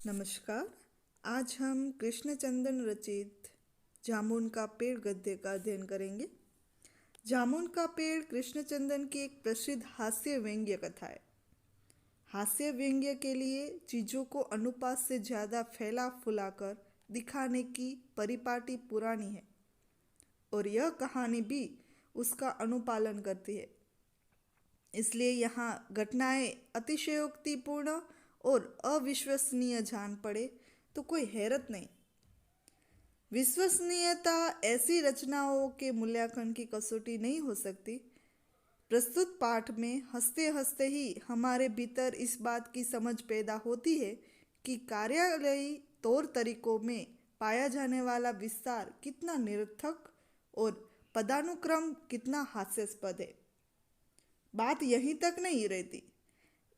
नमस्कार। आज हम कृष्णचंदन रचित जामुन का पेड़ गद्य का अध्ययन करेंगे। जामुन का पेड़ कृष्णचंदन की एक प्रसिद्ध हास्य व्यंग्य कथा है। हास्य व्यंग्य के लिए चीज़ों को अनुपात से ज़्यादा फैला फुलाकर दिखाने की परिपाटी पुरानी है और यह कहानी भी उसका अनुपालन करती है। इसलिए यहाँ घटनाएं अतिशयोक्तिपूर्ण और अविश्वसनीय जान पड़े तो कोई हैरत नहीं। विश्वसनीयता ऐसी रचनाओं के मूल्यांकन की कसौटी नहीं हो सकती। प्रस्तुत पाठ में हंसते हंसते ही हमारे भीतर इस बात की समझ पैदा होती है कि कार्यालयी तौर तरीकों में पाया जाने वाला विस्तार कितना निरर्थक और पदानुक्रम कितना हास्यास्पद है। बात यहीं तक नहीं रहती।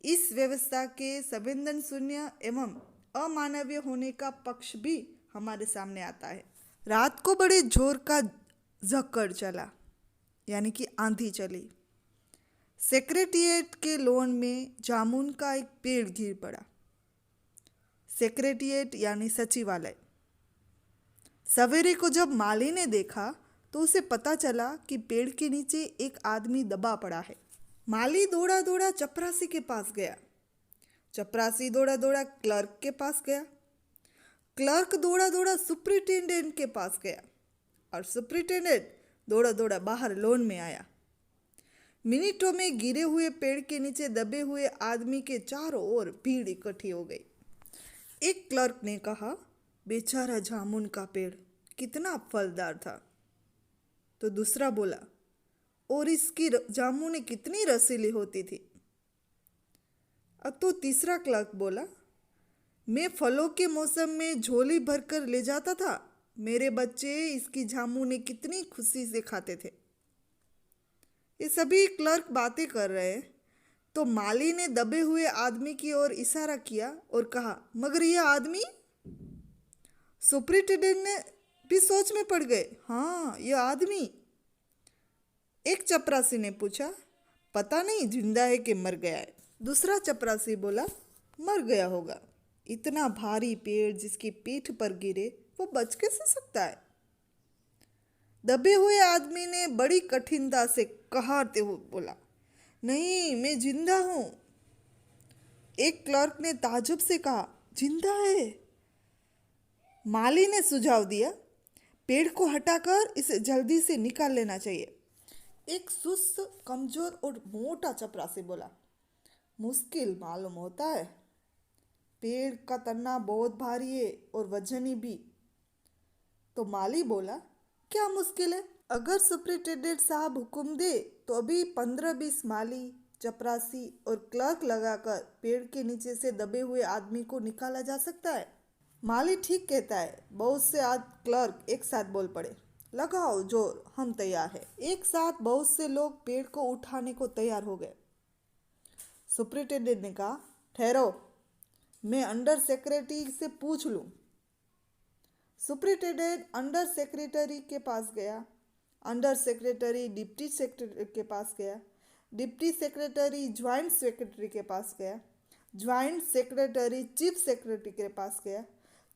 इस व्यवस्था के संवेदन शून्य एवं अमानवीय होने का पक्ष भी हमारे सामने आता है। रात को बड़े जोर का झक्कड़ चला, यानी कि आंधी चली। सेक्रेटेरिएट के लॉन में जामुन का एक पेड़ गिर पड़ा। सेक्रेटेरिएट यानी सचिवालय। सवेरे को जब माली ने देखा तो उसे पता चला कि पेड़ के नीचे एक आदमी दबा पड़ा है। माली दौड़ा दौड़ा चपरासी के पास गया। चपरासी दौड़ा दौड़ा क्लर्क के पास गया। क्लर्क दौड़ा दौड़ा सुपरिटेंडेंट के पास गया और सुपरिटेंडेंट दौड़ा दौड़ा बाहर लॉन में आया। मिनटों में गिरे हुए पेड़ के नीचे दबे हुए आदमी के चारों ओर भीड़ इकट्ठी हो गई। एक क्लर्क ने कहा, बेचारा जामुन का पेड़ कितना फलदार था। तो दूसरा बोला, और इसकी जामुनें कितनी रसीली होती थी। अब तो तीसरा क्लर्क बोला, मैं फलों के मौसम में झोली भरकर ले जाता था। मेरे बच्चे इसकी जामुनें कितनी खुशी से खाते थे। ये सभी क्लर्क बातें कर रहे हैं तो माली ने दबे हुए आदमी की ओर इशारा किया और कहा, मगर यह आदमी? सुपरिटेंडेंट ने भी सोच में पड़ गए। हाँ, यह आदमी। एक चपरासी ने पूछा, पता नहीं जिंदा है कि मर गया है। दूसरा चपरासी बोला, मर गया होगा। इतना भारी पेड़ जिसकी पीठ पर गिरे वो बच कैसे सकता है। दबे हुए आदमी ने बड़ी कठिनता से कहारते हुए बोला, नहीं, मैं जिंदा हूं। एक क्लर्क ने ताज्जुब से कहा, जिंदा है। माली ने सुझाव दिया, पेड़ को हटाकर इसे जल्दी से निकाल लेना चाहिए। एक सुस्त, कमजोर और मोटा चपरासी बोला, मुश्किल मालूम होता है। पेड़ का तन्ना बहुत भारी है और वजनी भी। तो माली बोला, क्या मुश्किल है? अगर सुपरिटेंडेंट साहब हुक्म दे तो अभी 15-20 माली, चपरासी और क्लर्क लगाकर पेड़ के नीचे से दबे हुए आदमी को निकाला जा सकता है। माली ठीक कहता है। बहुत से क्लर्क एक साथ बोल पड़े, लगाओ जोर, हम तैयार है। एक साथ बहुत से लोग पेड़ को उठाने को तैयार हो गए। सुपरिटेंडेंट ने कहा, ठहरो, मैं अंडर सेक्रेटरी से पूछ लूं। सुपरिटेंडेंट अंडर सेक्रेटरी के पास गया। अंडर सेक्रेटरी डिप्टी सेक्रेटरी के पास गया। डिप्टी सेक्रेटरी ज्वाइंट सेक्रेटरी के पास गया। ज्वाइंट सेक्रेटरी चीफ सेक्रेटरी के पास गया।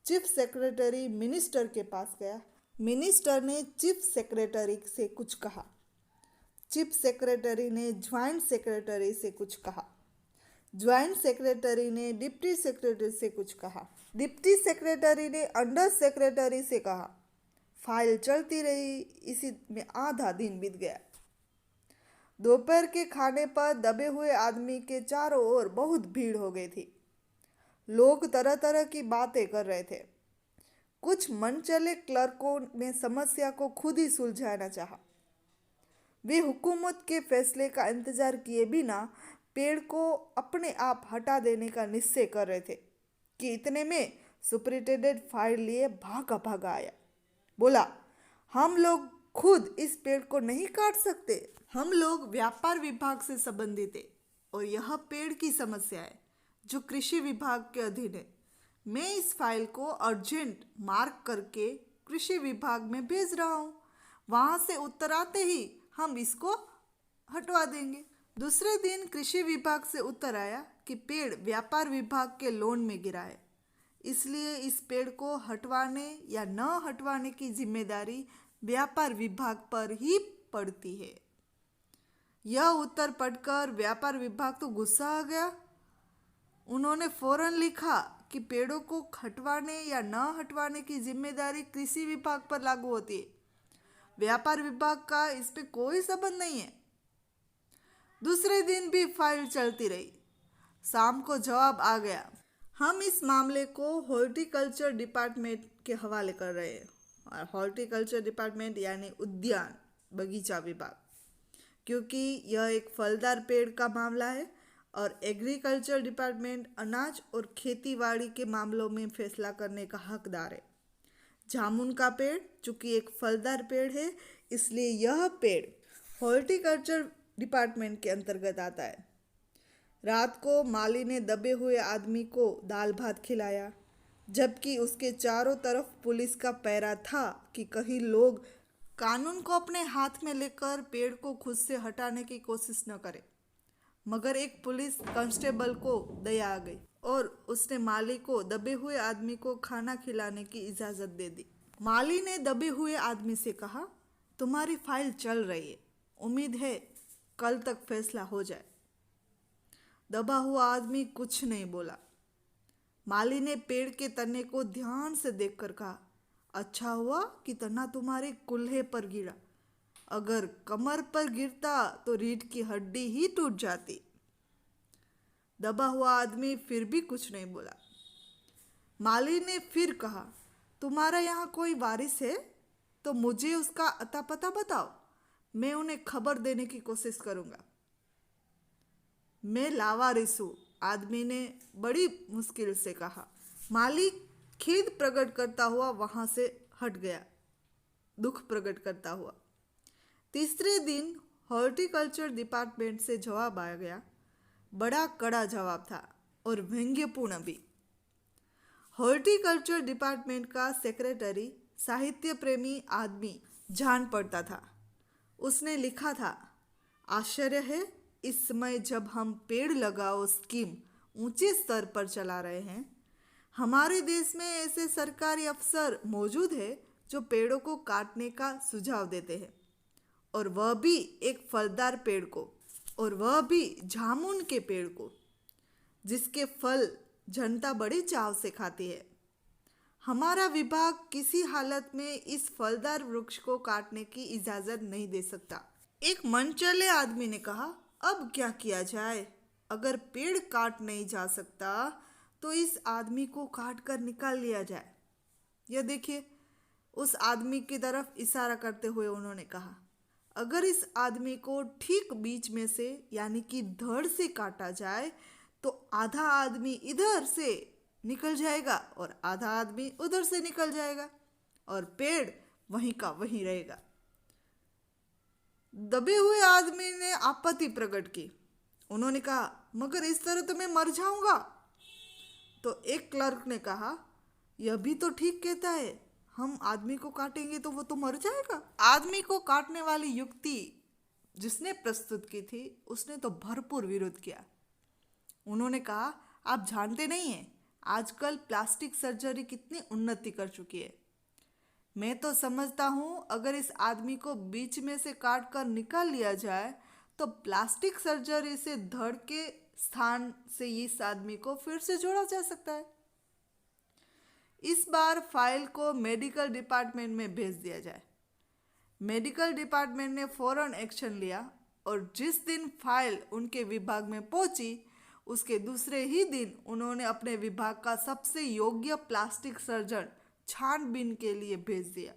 चीफ सेक्रेटरी मिनिस्टर के पास गया। मिनिस्टर ने चीफ सेक्रेटरी से कुछ कहा। चीफ सेक्रेटरी ने ज्वाइंट सेक्रेटरी से कुछ कहा। ज्वाइंट सेक्रेटरी ने डिप्टी सेक्रेटरी से कुछ कहा। डिप्टी सेक्रेटरी ने अंडर सेक्रेटरी से कहा। फाइल चलती रही। इसी में आधा दिन बीत गया। दोपहर के खाने पर दबे हुए आदमी के चारों ओर बहुत भीड़ हो गई थी। लोग तरह तरह की बातें कर रहे थे। कुछ मनचले क्लर्कों ने समस्या को खुद ही सुलझाना चाहा। वे हुकूमत के फैसले का इंतजार किए बिना पेड़ को अपने आप हटा देने का निश्चय कर रहे थे कि इतने में सुपरिटेंडेंट फाइल लिए भागा भागा आया। बोला, हम लोग खुद इस पेड़ को नहीं काट सकते। हम लोग व्यापार विभाग से संबंधित है और यह पेड़ की समस्या है जो कृषि विभाग के अधीन है। मैं इस फाइल को अर्जेंट मार्क करके कृषि विभाग में भेज रहा हूँ। वहाँ से उत्तर आते ही हम इसको हटवा देंगे। दूसरे दिन कृषि विभाग से उत्तर आया कि पेड़ व्यापार विभाग के लॉन में गिरा है। इसलिए इस पेड़ को हटवाने या न हटवाने की जिम्मेदारी व्यापार विभाग पर ही पड़ती है। यह उत्तर पढ़कर व्यापार विभाग तो गुस्सा आ गया। उन्होंने फौरन लिखा कि पेड़ों को हटवाने या न हटवाने की जिम्मेदारी कृषि विभाग पर लागू होती है, व्यापार विभाग का इस पे कोई संबंध नहीं है। दूसरे दिन भी फाइल चलती रही। शाम को जवाब आ गया। हम इस मामले को हॉर्टिकल्चर डिपार्टमेंट के हवाले कर रहे हैं। और हॉर्टिकल्चर डिपार्टमेंट यानी उद्यान बगीचा विभाग, क्योंकि यह एक फलदार पेड़ का मामला है और एग्रीकल्चर डिपार्टमेंट अनाज और खेतीबाड़ी के मामलों में फैसला करने का हकदार है। जामुन का पेड़ चूंकि एक फलदार पेड़ है, इसलिए यह पेड़ हॉर्टिकल्चर डिपार्टमेंट के अंतर्गत आता है। रात को माली ने दबे हुए आदमी को दाल भात खिलाया, जबकि उसके चारों तरफ पुलिस का पहरा था कि कहीं लोग कानून को अपने हाथ में लेकर पेड़ को खुद से हटाने की कोशिश न करें। मगर एक पुलिस कांस्टेबल को दया आ गई और उसने माली को दबे हुए आदमी को खाना खिलाने की इजाज़त दे दी। माली ने दबे हुए आदमी से कहा, तुम्हारी फाइल चल रही है, उम्मीद है कल तक फैसला हो जाए। दबा हुआ आदमी कुछ नहीं बोला। माली ने पेड़ के तने को ध्यान से देखकर कहा, अच्छा हुआ कि तना तुम्हारे कुल्हे पर गिरा, अगर कमर पर गिरता तो रीढ़ की हड्डी ही टूट जाती। दबा हुआ आदमी फिर भी कुछ नहीं बोला। माली ने फिर कहा, तुम्हारा यहाँ कोई वारिस है तो मुझे उसका अता पता बताओ, मैं उन्हें खबर देने की कोशिश करूँगा। मैं लावारिस हूँ, आदमी ने बड़ी मुश्किल से कहा। माली खेद प्रकट करता हुआ वहां से हट गया, दुख प्रकट करता हुआ। तीसरे दिन हॉर्टिकल्चर डिपार्टमेंट से जवाब आ गया। बड़ा कड़ा जवाब था और व्यंग्यपूर्ण भी। हॉर्टिकल्चर डिपार्टमेंट का सेक्रेटरी साहित्य प्रेमी आदमी जान पड़ता था। उसने लिखा था, आश्चर्य है इस समय जब हम पेड़ लगाओ स्कीम ऊंचे स्तर पर चला रहे हैं, हमारे देश में ऐसे सरकारी अफसर मौजूद है जो पेड़ों को काटने का सुझाव देते हैं, और वह भी एक फलदार पेड़ को, और वह भी जामुन के पेड़ को, जिसके फल जनता बड़ी चाव से खाती है। हमारा विभाग किसी हालत में इस फलदार वृक्ष को काटने की इजाजत नहीं दे सकता। एक मनचले आदमी ने कहा, अब क्या किया जाए? अगर पेड़ काट नहीं जा सकता तो इस आदमी को काट कर निकाल लिया जाए। यह देखिए, उस आदमी की तरफ इशारा करते हुए उन्होंने कहा, अगर इस आदमी को ठीक बीच में से यानी कि धड़ से काटा जाए तो आधा आदमी इधर से निकल जाएगा और आधा आदमी उधर से निकल जाएगा और पेड़ वहीं का वहीं रहेगा। दबे हुए आदमी ने आपत्ति प्रकट की। उन्होंने कहा, मगर इस तरह तो मैं मर जाऊंगा। तो एक क्लर्क ने कहा, यह भी तो ठीक कहता है, हम आदमी को काटेंगे तो वो तो मर जाएगा। आदमी को काटने वाली युक्ति जिसने प्रस्तुत की थी उसने तो भरपूर विरोध किया। उन्होंने कहा, आप जानते नहीं हैं आजकल प्लास्टिक सर्जरी कितनी उन्नति कर चुकी है। मैं तो समझता हूँ अगर इस आदमी को बीच में से काट कर निकाल लिया जाए तो प्लास्टिक सर्जरी से धड़ के स्थान से इस आदमी को फिर से जोड़ा जा सकता है। इस बार फाइल को मेडिकल डिपार्टमेंट में भेज दिया जाए। मेडिकल डिपार्टमेंट ने फौरन एक्शन लिया और जिस दिन फाइल उनके विभाग में पहुंची उसके दूसरे ही दिन उन्होंने अपने विभाग का सबसे योग्य प्लास्टिक सर्जन छानबीन के लिए भेज दिया।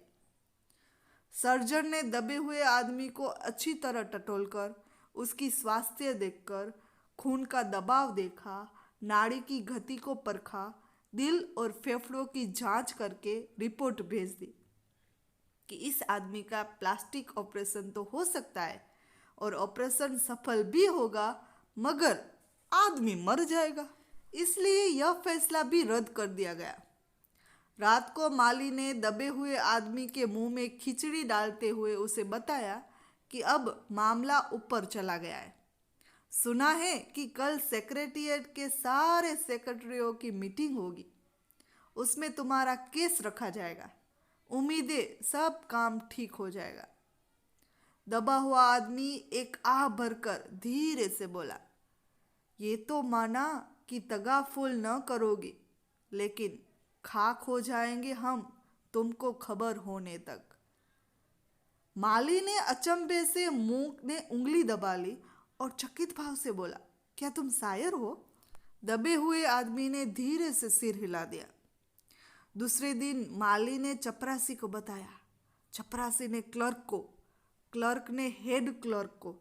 सर्जन ने दबे हुए आदमी को अच्छी तरह टटोलकर, उसकी स्वास्थ्य देखकर, खून का दबाव देखा, नाड़ी की गति को परखा, दिल और फेफड़ों की जांच करके रिपोर्ट भेज दी कि इस आदमी का प्लास्टिक ऑपरेशन तो हो सकता है और ऑपरेशन सफल भी होगा, मगर आदमी मर जाएगा। इसलिए यह फैसला भी रद्द कर दिया गया। रात को माली ने दबे हुए आदमी के मुंह में खिचड़ी डालते हुए उसे बताया कि अब मामला ऊपर चला गया है। सुना है कि कल सेक्रेटेरिएट के सारे सेक्रेटरियों की मीटिंग होगी उसमें तुम्हारा केस रखा जाएगा। उम्मीद है सब काम ठीक हो जाएगा। दबा हुआ आदमी एक आह भरकर धीरे से बोला, ये तो माना कि तगाफुल न करोगे, लेकिन खाक हो जाएंगे हम तुमको खबर होने तक। माली ने अचंभे से मुंह में उंगली दबा ली और चकित भाव से बोला, क्या तुम शायर हो? दबे हुए आदमी ने धीरे से सिर हिला दिया। दूसरे दिन माली ने चपरासी को बताया, चपरासी ने क्लर्क को, क्लर्क ने हेड क्लर्क को।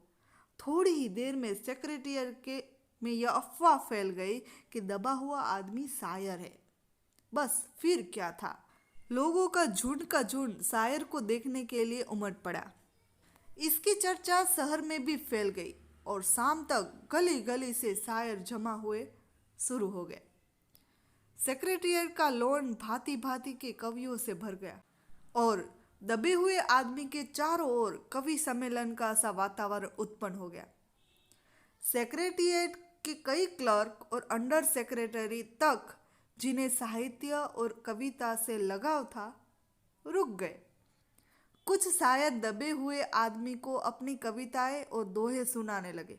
थोड़ी ही देर में सेक्रेटरिएट के में यह अफवाह फैल गई कि दबा हुआ आदमी शायर है। बस फिर क्या था, लोगों का झुंड शायर को देखने के लिए उमड़ पड़ा। इसकी चर्चा शहर में भी फैल गई और शाम तक गली गली से शायर जमा हुए शुरू हो गए। सेक्रेटरिएट का लॉन भांति भांति के कवियों से भर गया और दबे हुए आदमी के चारों ओर कवि सम्मेलन का सा वातावरण उत्पन्न हो गया। सेक्रेटरिएट के कई क्लर्क और अंडर सेक्रेटरी तक जिन्हें साहित्य और कविता से लगाव था, रुक गए। कुछ शायर दबे हुए आदमी को अपनी कविताएं और दोहे सुनाने लगे।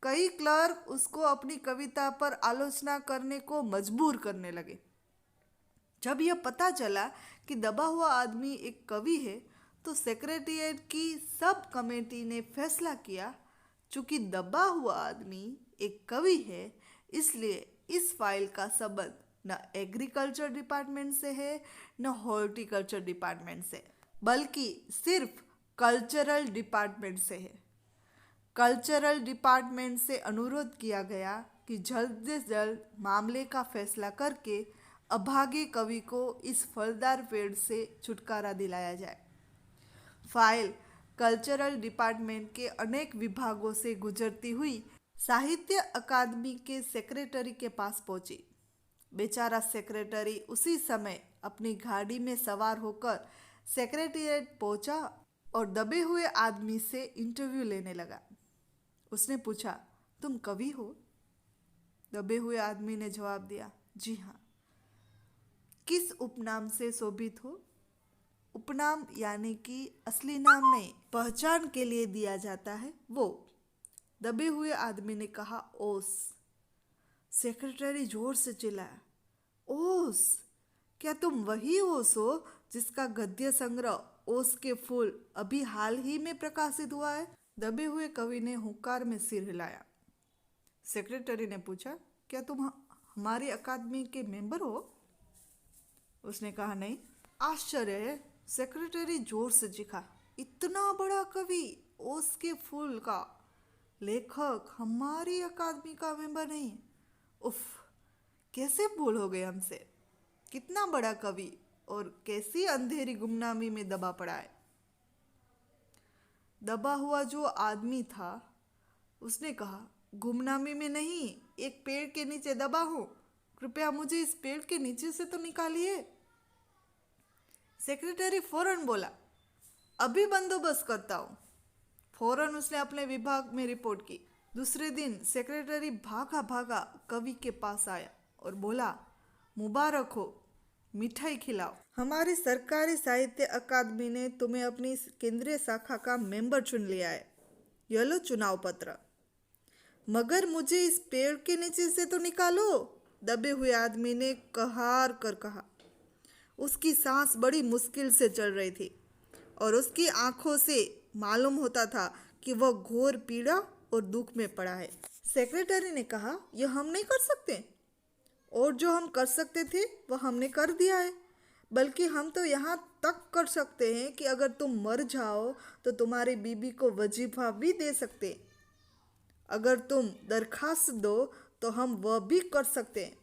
कई क्लर्क उसको अपनी कविता पर आलोचना करने को मजबूर करने लगे। जब यह पता चला कि दबा हुआ आदमी एक कवि है, तो सेक्रेटरिएट की सब कमेटी ने फैसला किया, चूंकि दबा हुआ आदमी एक कवि है, इसलिए इस फाइल का संबंध न एग्रीकल्चर डिपार्टमेंट से है न हॉर्टिकल्चर डिपार्टमेंट से, बल्कि सिर्फ कल्चरल डिपार्टमेंट से है। कल्चरल डिपार्टमेंट से अनुरोध किया गया कि जल्द से जल्द मामले का फैसला करके अभागे कवि को इस फलदार पेड़ से छुटकारा दिलाया जाए। फाइल कल्चरल डिपार्टमेंट के अनेक विभागों से गुजरती हुई साहित्य अकादमी के सेक्रेटरी के पास पहुंची। बेचारा सेक्रेटरी उसी समय अपनी गाड़ी में सवार होकर सेक्रेटरिएट पहुंचा और दबे हुए आदमी से इंटरव्यू लेने लगा। उसने पूछा, तुम कवि हो? दबे हुए आदमी ने जवाब दिया, जी हाँ। किस उपनाम से शोभित हो? उपनाम यानी कि असली नाम नहीं, पहचान के लिए दिया जाता है वो। दबे हुए आदमी ने कहा, ओस। सेक्रेटरी जोर से चिल्लाया, ओस? क्या तुम वही ओस हो जिसका गद्य संग्रह ओस के फूल अभी हाल ही में प्रकाशित हुआ है? दबे हुए कवि ने हुंकार में सिर हिलाया। सेक्रेटरी ने पूछा, क्या तुम हमारी अकादमी के मेंबर हो? उसने कहा, नहीं। आश्चर्य है, सेक्रेटरी जोर से चीखा, इतना बड़ा कवि ओस के फूल का लेखक हमारी अकादमी का मेंबर नहीं? उफ, कैसे भूल हो गए हमसे। कितना बड़ा कवि और कैसी अंधेरी गुमनामी में दबा पड़ा है। दबा हुआ जो आदमी था उसने कहा, गुमनामी में नहीं, एक पेड़ के नीचे दबा हूं, कृपया मुझे इस पेड़ के नीचे से तो निकालिए। सेक्रेटरी फौरन बोला, अभी बंदोबस्त करता हूं। फौरन उसने अपने विभाग में रिपोर्ट की। दूसरे दिन सेक्रेटरी भागा भागा कवि के पास आया और बोला, मुबारक हो, मिठाई खिलाओ। हमारी सरकारी साहित्य अकादमी ने तुम्हें अपनी केंद्रीय शाखा का मेंबर चुन लिया है। यह लो चुनाव पत्र। मगर मुझे इस पेड़ के नीचे से तो निकालो, दबे हुए आदमी ने कहार कर कहा। उसकी सांस बड़ी मुश्किल से चल रही थी और उसकी आंखों से मालूम होता था कि वह घोर पीड़ा और दुख में पड़ा है। सेक्रेटरी ने कहा, यह हम नहीं कर सकते, और जो हम कर सकते थे वह हमने कर दिया है। बल्कि हम तो यहाँ तक कर सकते हैं कि अगर तुम मर जाओ तो तुम्हारी बीबी को वजीफा भी दे सकते। अगर तुम दरखास्त दो तो हम वह भी कर सकते हैं।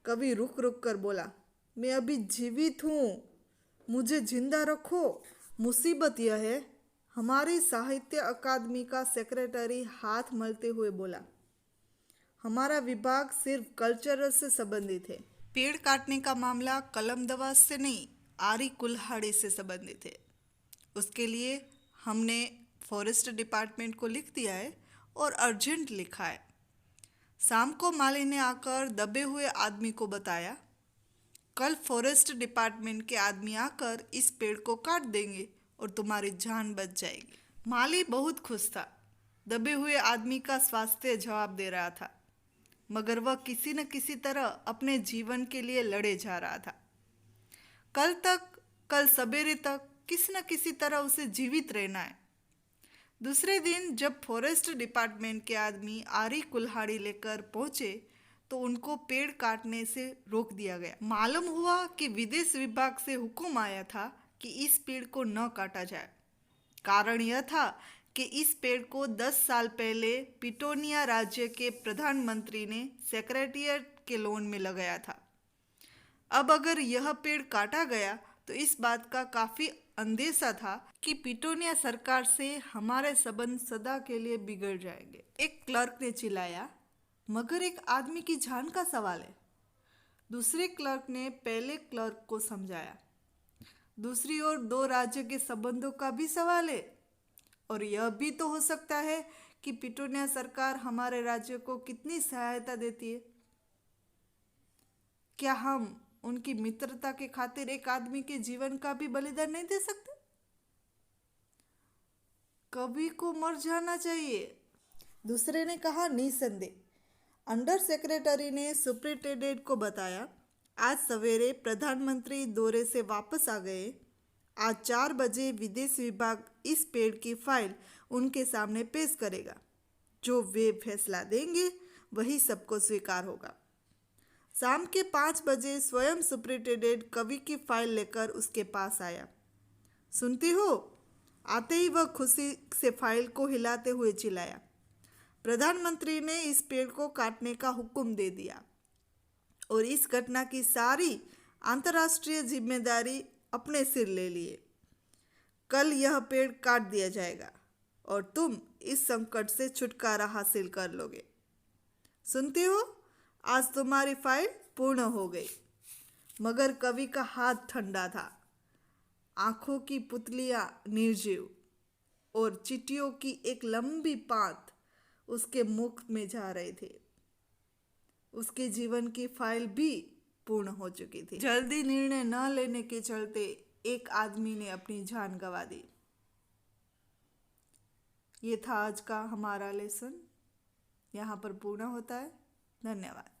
कवि रुक रुक कर बोला, मैं अभी जीवित हूँ, मुझे जिंदा रखो। मुसीबत यह है, हमारी साहित्य अकादमी का सेक्रेटरी हाथ मलते हुए बोला, हमारा विभाग सिर्फ कल्चरल से संबंधित है। पेड़ काटने का मामला कलम दवा से नहीं, आरी कुल्हाड़ी से संबंधित है। उसके लिए हमने फॉरेस्ट डिपार्टमेंट को लिख दिया है और अर्जेंट लिखा है। शाम को माली ने आकर दबे हुए आदमी को बताया, कल फॉरेस्ट डिपार्टमेंट के आदमी आकर इस पेड़ को काट देंगे और तुम्हारी जान बच जाएगी। माली बहुत खुश था। दबे हुए आदमी का स्वास्थ्य जवाब दे रहा था, मगर वह किसी न किसी तरह अपने जीवन के लिए लड़े जा रहा था। कल सवेरे तक किसी न किसी तरह उसे जीवित रहना है। दूसरे दिन जब फॉरेस्ट डिपार्टमेंट के आदमी आरी कुल्हाड़ी लेकर पहुंचे तो उनको पेड़ काटने से रोक दिया गया। मालूम हुआ कि विदेश विभाग से हुक्म आया था कि इस पेड़ को न काटा जाए। कारण यह था कि इस पेड़ को 10 साल पहले पिटोनिया राज्य के प्रधानमंत्री ने सेक्रेटेरिएट के लोन में लगाया था। अब अगर यह पेड़ काटा गया तो इस बात का काफी अंदेशा था कि पिटोनिया सरकार से हमारे संबंध सदा के लिए बिगड़ जाएंगे। एक क्लर्क ने चिल्लाया, मगर एक आदमी की जान का सवाल है। दूसरे क्लर्क ने पहले क्लर्क को समझाया, दूसरी ओर 2 राज्य के संबंधों का भी सवाल है और यह भी तो हो सकता है कि पिटोनिया सरकार हमारे राज्य को कितनी सहायता देती है। क्या हम उनकी मित्रता के खातिर एक आदमी के जीवन का भी बलिदान नहीं दे सकते? कभी को मर जाना चाहिए। दूसरे ने कहा, निसंदेह। अंडर सेक्रेटरी ने सुप्रिंटेंडेंट को बताया, आज सवेरे प्रधानमंत्री दौरे से वापस आ गए। आज 4 बजे विदेश विभाग इस पेड़ की फाइल उनके सामने पेश करेगा। जो वे फैसला देंगे वही सबको स्वीकार होगा। शाम के 5 बजे स्वयं सुप्रिंटेंडेंट कवि की फाइल लेकर उसके पास आया। सुनती हो? आते ही वह खुशी से फाइल को हिलाते हुए चिल्लाया, प्रधानमंत्री ने इस पेड़ को काटने का हुक्म दे दिया और इस घटना की सारी अंतर्राष्ट्रीय जिम्मेदारी अपने सिर ले लिए। कल यह पेड़ काट दिया जाएगा और तुम इस संकट से छुटकारा हासिल कर लोगे। सुनती हो? आज तुम्हारी फाइल पूर्ण हो गई। मगर कवि का हाथ ठंडा था, आंखों की पुतलियां निर्जीव और चींटियों की एक लंबी पात उसके मुख में जा रहे थे। उसके जीवन की फाइल भी पूर्ण हो चुकी थी। जल्दी निर्णय न लेने के चलते एक आदमी ने अपनी जान गंवा दी। ये था आज का हमारा लेसन, यहाँ पर पूर्ण होता है। धन्यवाद।